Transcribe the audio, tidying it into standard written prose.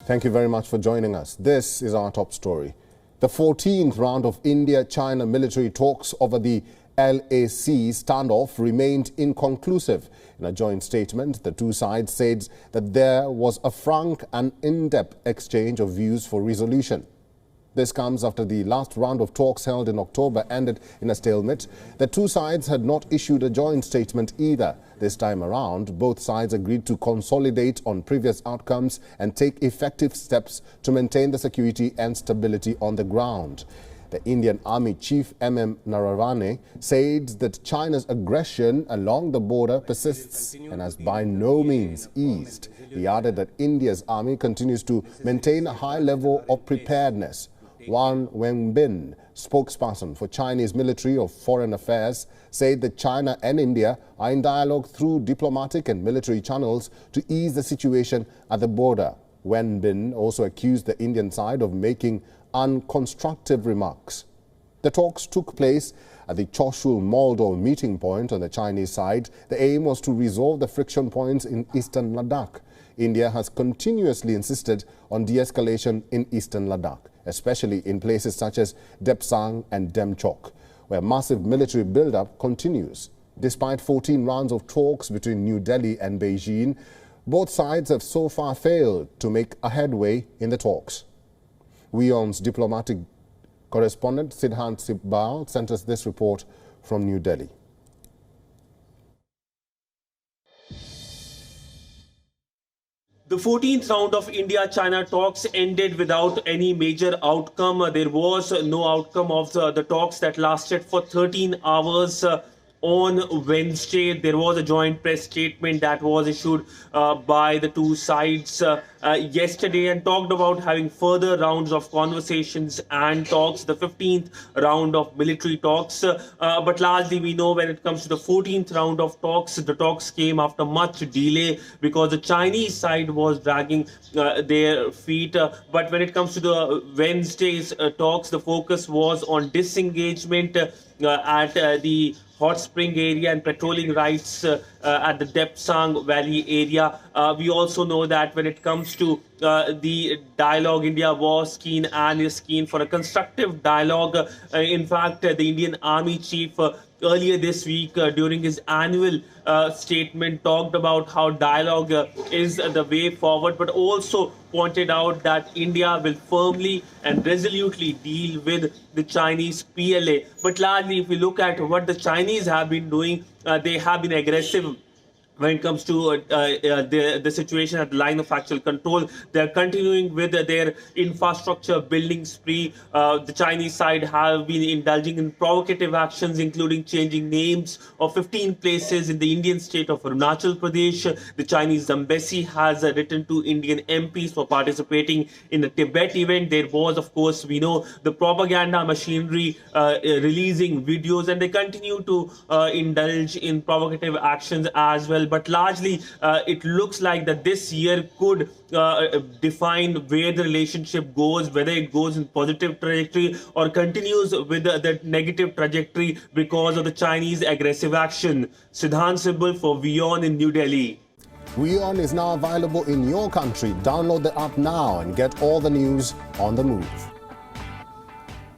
Thank you very much for joining us. This is our top story. The 14th round of India-China military talks over the LAC standoff remained inconclusive. In a joint statement, the two sides said that there was a frank and in-depth exchange of views for resolution. This comes after the last round of talks held in October ended in a stalemate. The two sides had not issued a joint statement either. This time around, both sides agreed to consolidate on previous outcomes and take effective steps to maintain the security and stability on the ground. The Indian Army Chief M.M. Naravane said that China's aggression along the border persists and has by no means eased. He added that India's army continues to maintain a high level of preparedness. Wang Wenbin, spokesperson for Chinese Ministry of Foreign Affairs, said that China and India are in dialogue through diplomatic and military channels to ease the situation at the border. Wenbin also accused the Indian side of making unconstructive remarks. The talks took place at the Choshul Moldau meeting point on the Chinese side. The aim was to resolve the friction points in eastern Ladakh. India has continuously insisted on de-escalation in eastern Ladakh, especially in places such as Depsang and Demchok, where massive military buildup continues. Despite 14 rounds of talks between New Delhi and Beijing, both sides have so far failed to make a headway in the talks. WION's diplomatic correspondent Sidhant Sibbal sent us this report from New Delhi. The 14th round of India-China talks ended without any major outcome. There was no outcome of the talks that lasted for 13 hours. On Wednesday, there was a joint press statement that was issued by the two sides yesterday and talked about having further rounds of conversations and talks, the 15th round of military talks. But largely we know when it comes to the 14th round of talks, the talks came after much delay because the Chinese side was dragging their feet. But when it comes to the Wednesday's talks, the focus was on disengagement at the hot spring area and patrolling rights at the Depsang Valley area. We also know that when it comes to the dialogue, India was keen and is keen for a constructive dialogue. In fact, the Indian Army Chief earlier this week during his annual statement talked about how dialogue is the way forward, but also pointed out that India will firmly and resolutely deal with the Chinese PLA. But largely, if we look at what the Chinese have been doing, they have been aggressive when it comes to the situation at the line of actual control. They're continuing with their infrastructure building spree. The Chinese side have been indulging in provocative actions, including changing names of 15 places in the Indian state of Arunachal Pradesh. The Chinese embassy has written to Indian MPs for participating in the Tibet event. There was, of course, we know, the propaganda machinery releasing videos, and they continue to indulge in provocative actions as well. But largely, it looks like that this year could define where the relationship goes, whether it goes in positive trajectory or continues with the negative trajectory because of the Chinese aggressive action. Sidhant Sibbal for WION in New Delhi. WION is now available in your country. Download the app now and get all the news on the move.